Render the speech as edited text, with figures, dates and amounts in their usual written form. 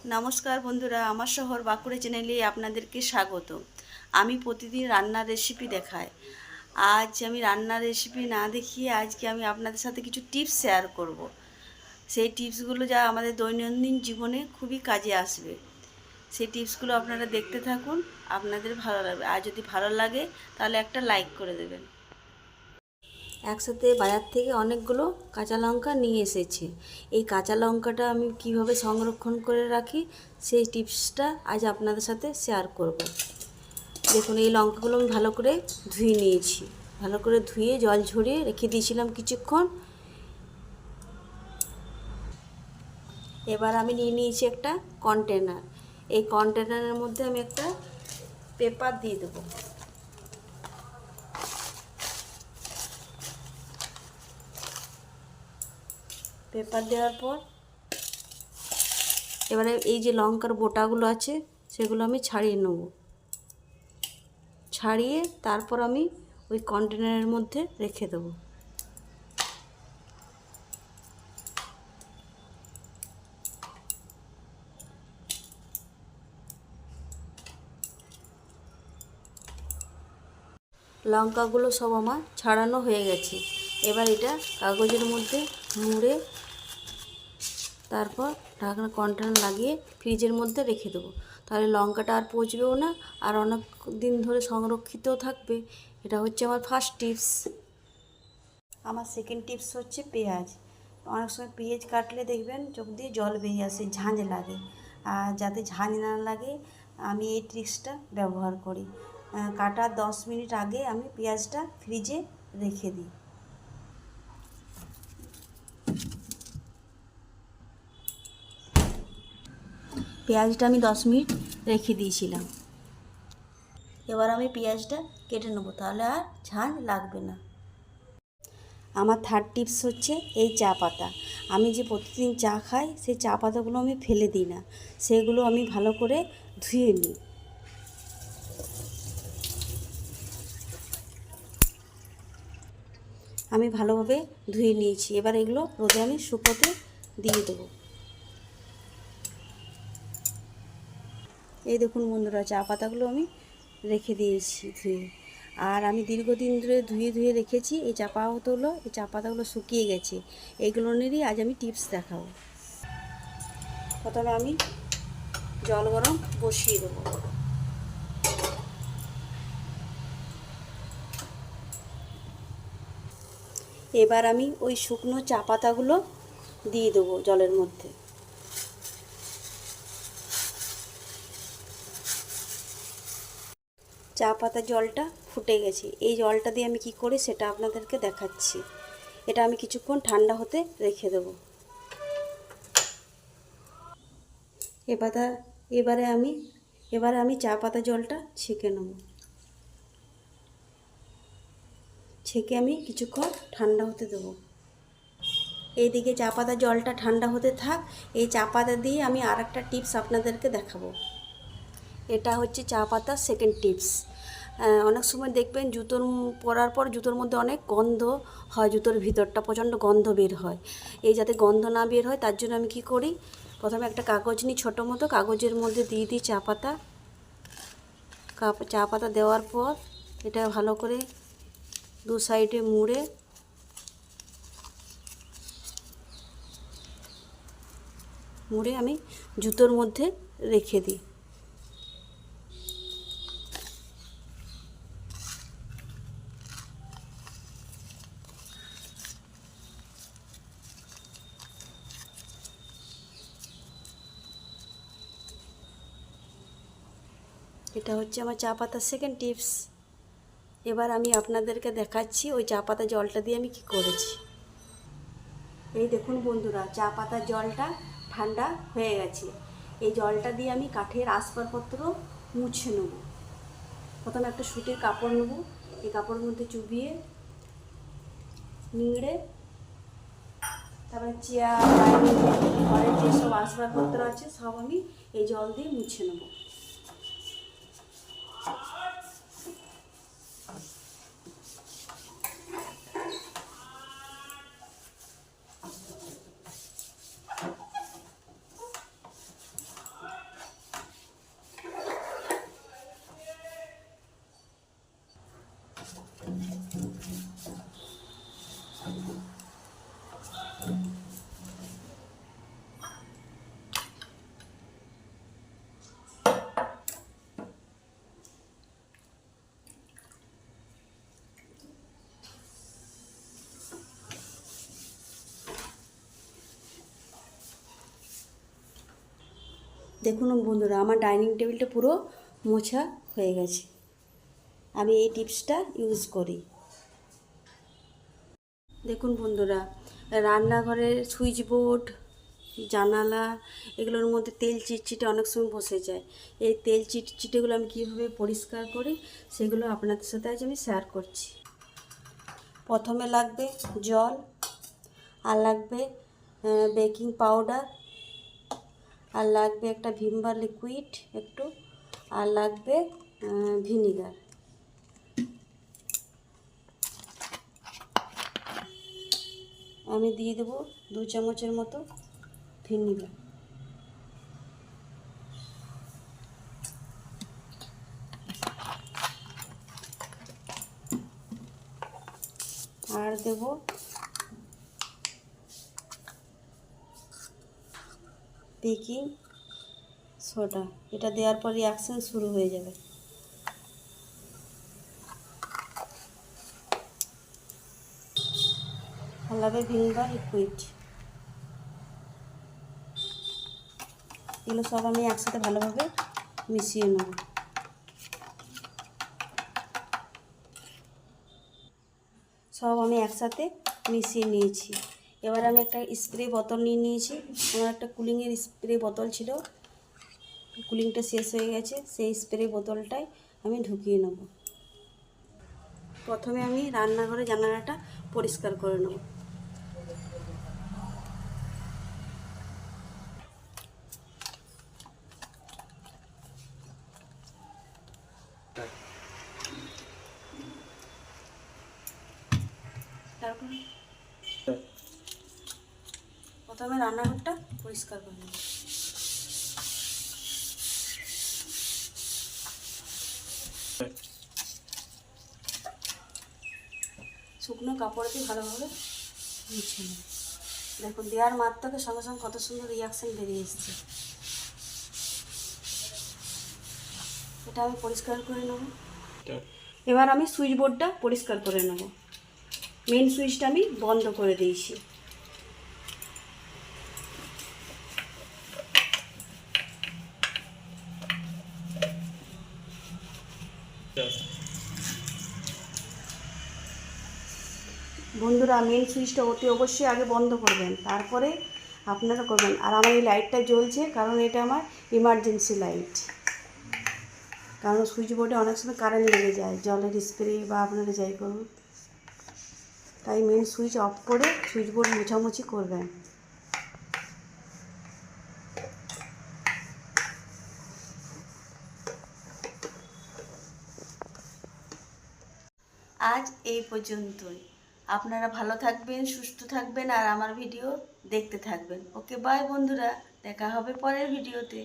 নমস্কার বন্ধুরা, আমার শহর বাঁকুড়া চ্যানেলে আপনাদেরকে স্বাগত। আমি প্রতিদিন রান্নার রেসিপি দেখাই। আজ আমি রান্নার রেসিপি না দেখিয়ে আজকে আমি আপনাদের সাথে কিছু টিপস শেয়ার করব। সেই টিপসগুলো যা আমাদের দৈনন্দিন জীবনে খুবই কাজে আসবে। সেই টিপসগুলো আপনারা দেখতে থাকুন, আপনাদের ভালো লাগবে। আর যদি ভালো লাগে তাহলে একটা লাইক করে দেবেন। একসাথে বাজার থেকে অনেকগুলো কাঁচা লঙ্কা নিয়ে এসেছি। এই কাঁচা লঙ্কাটা আমি কিভাবে সংরক্ষণ করে রাখি সেই টিপসটা আজ আপনাদের সাথে শেয়ার করব। দেখুন, এই লঙ্কাগুলো আমি ভালো করে ধুয়ে নিয়েছি। ভালো করে ধুয়ে জল ঝরিয়ে রেখে দিয়েছিলাম কিছুক্ষণ। এবার আমি নিয়ে নিয়েছি একটা কন্টেনার। এই কন্টেনারের মধ্যে আমি একটা পেপার দিয়ে দেবো। পেপার দেওয়ার পর এবারে এই যে লঙ্কার বোটাগুলো আছে সেগুলো আমি ছাড়িয়ে নেব। ছাড়িয়ে তারপর আমি ওই কন্টেনারের মধ্যে রেখে দেব। লঙ্কাগুলো সব আমার ছাড়ানো হয়ে গেছে। এবার এটা কাগজের মধ্যে মুড়ে তারপর ঢাকনা কন্টেনার লাগিয়ে ফ্রিজের মধ্যে রেখে দেবো। তাহলে লঙ্কাটা আর পচবেও না, আর অনেক দিন ধরে সংরক্ষিতও থাকবে। এটা হচ্ছে আমার ফার্স্ট টিপস। আমার সেকেন্ড টিপস হচ্ছে পেঁয়াজ। অনেক সময় পেঁয়াজ কাটলে দেখবেন চোখ দিয়ে জল বেরিয়ে আসে, ঝাঁঝ লাগে। আর যাতে ঝাঁঝ না লাগে আমি এই ট্রিক্সটা ব্যবহার করি। কাটার 10 মিনিট আগে আমি পেঁয়াজটা ফ্রিজে রেখে দিই। পেঁয়াজটা আমি 10 মিনিট রেখে দিয়েছিলাম। এবার আমি পেঁয়াজটা কেটে নেবো, তাহলে আর ঝাঁঝ লাগবে না। আমার থার্ড টিপস হচ্ছে এই চা পাতা। আমি যে প্রতিদিন চা খাই সেই চা পাতাগুলো আমি ফেলে দিই না, সেগুলো আমি ভালো করে ধুয়ে নিই। আমি ভালোভাবে ধুয়ে নিয়েছি। এবার এগুলো রোদে আমি শুকোতে দিয়ে দেবো। এই দেখুন বন্ধুরা, চা পাতাগুলো আমি রেখে দিয়েছি ধুয়ে। আর আমি দীর্ঘদিন ধরে ধুয়ে ধুয়ে রেখেছি এই চা পাতাগুলো। এই চা পাতাগুলো শুকিয়ে গেছে। এইগুলো নিয়েই আজ আমি টিপস দেখাবো। প্রথমে আমি জল গরম বসিয়ে দেবো। এবার আমি ওই শুকনো চা পাতাগুলো দিয়ে দেবো জলের মধ্যে। চা পাতা জলটা ফুটে গেছে। এই জলটা দিয়ে আমি কি করি সেটা আপনাদেরকে দেখাচ্ছি। এটা আমি কিছুক্ষণ ঠান্ডা হতে রেখে দেব। এবারে আমি চা পাতা জলটা ছেঁকে নেব। ছেঁকে আমি কিছুক্ষণ ঠান্ডা হতে দেবো। এইদিকে চা পাতা জলটা ঠান্ডা হতে থাক। এই চা পাতা দিয়ে আমি আর একটা টিপস আপনাদেরকে দেখাবো। এটা হচ্ছে চা পাতার সেকেন্ড টিপস। অনেক সময় দেখবেন জুতোর পরার পর জুতোর মধ্যে অনেক গন্ধ হয়, জুতোর ভিতরটা প্রচণ্ড গন্ধ বের হয়। এই যাতে গন্ধ না বের হয় তার জন্য আমি কি করি, প্রথমে একটা কাগজ নিই, ছোটো মতো কাগজের মধ্যে দিয়ে দিই চা পাতা। চা পাতা দেওয়ার পর এটা ভালো করে দু সাইডে মুড়ে আমি জুতোর মধ্যে রেখে দিই। এটা হচ্ছে আমার চা পাতার সেকেন্ড টিপস। এবার আমি আপনাদেরকে দেখাচ্ছি ওই চা পাতা জলটা দিয়ে আমি কি করেছি। এই দেখুন বন্ধুরা, চা পাতার জলটা ঠান্ডা হয়ে গেছে। এই জলটা দিয়ে আমি কাঠের আসবাবপত্র মুছে নেব। প্রথমে একটা সুতির কাপড় নেব। এই কাপড়ের মধ্যে চুবিয়ে নিংড়ে তারপরে চেয়ার, ডাইনিং টেবিল, ঘরের যেসব আসবাবপত্র আছে সব আমি এই জল দিয়ে মুছে নেব। দেখুন বন্ধুরা, আমার ডাইনিং টেবিলটা পুরো মোছা হয়ে গেছে। আমি এই টিপসটা ইউজ করি। দেখুন বন্ধুরা, রান্নাঘরের সুইচ বোর্ড, জানালা, এগুলোর মধ্যে তেল চিটচিটে অনেক সময় বসে যায়। এই তেল চিটচিটেগুলো আমি কীভাবে পরিষ্কার করি সেগুলো আপনাদের সাথে আজ আমি শেয়ার করছি। প্রথমে লাগবে জল, আর লাগবে বেকিং পাউডার, আর লাগবে একটা ভিমবার লিকুইড একটু, আর লাগবে ভিনিগার। আমি দিয়ে দেবো 2 চামচের মতো ভিনিগার। আর দেব বেকিং সোডা। এটা দেওয়ার পর রিঅ্যাকশন শুরু হয়ে যাবে। আর লাগবে ভিনিগার লিকুইড। এগুলো সব আমি একসাথে ভালোভাবে মিশিয়ে নেব। সব আমি একসাথে মিশিয়ে নিয়েছি। এবার আমি একটা স্প্রে বোতল নিয়ে নিয়েছি। আমার একটা কুলিংয়ের স্প্রে বোতল ছিল, কুলিংটা শেষ হয়ে গেছে। সেই স্প্রে বোতলটাই আমি ঢুকিয়ে নেব। প্রথমে আমি রান্নাঘরে জানালাটা পরিষ্কার করে নেব। তারপর প্রথমে রান্নাঘরটা পরিষ্কার করে নেব। শুকনো কাপড় দিয়ে ভালোভাবে মুছে নেব। দেখুন, দেওয়ার মাত্রকে সঙ্গে সঙ্গে কত সুন্দর রিঅ্যাকশন বেরিয়ে এসছে। এটা আমি পরিষ্কার করে নেব। এবার আমি সুইচ বোর্ডটা পরিষ্কার করে নেব। মেন সুইচটা আমি বন্ধ করে দিয়েছি। বন্ধুরা, মেন সুইচটা অতি অবশ্যই আগে বন্ধ করবেন, তারপরে আপনারা করবেন। আর আমার এই লাইটটা জ্বলছে কারণ এটা আমার ইমার্জেন্সি লাইট। কারণ সুইচ বোর্ডে অনেক সময় কারেন্ট লেগে যায়, জলের স্প্রে বা আপনারা যাই করুন। তাই মেন সুইচ অফ করে সুইচ বোর্ড মোছামুছি করবেন। আজ এই পর্যন্তই। আপনারা ভালো থাকবেন, সুস্থ থাকবেন, আর আমার ভিডিও দেখতে থাকবেন। ওকে, বাই বন্ধুরা, দেখা হবে পরের ভিডিওতে।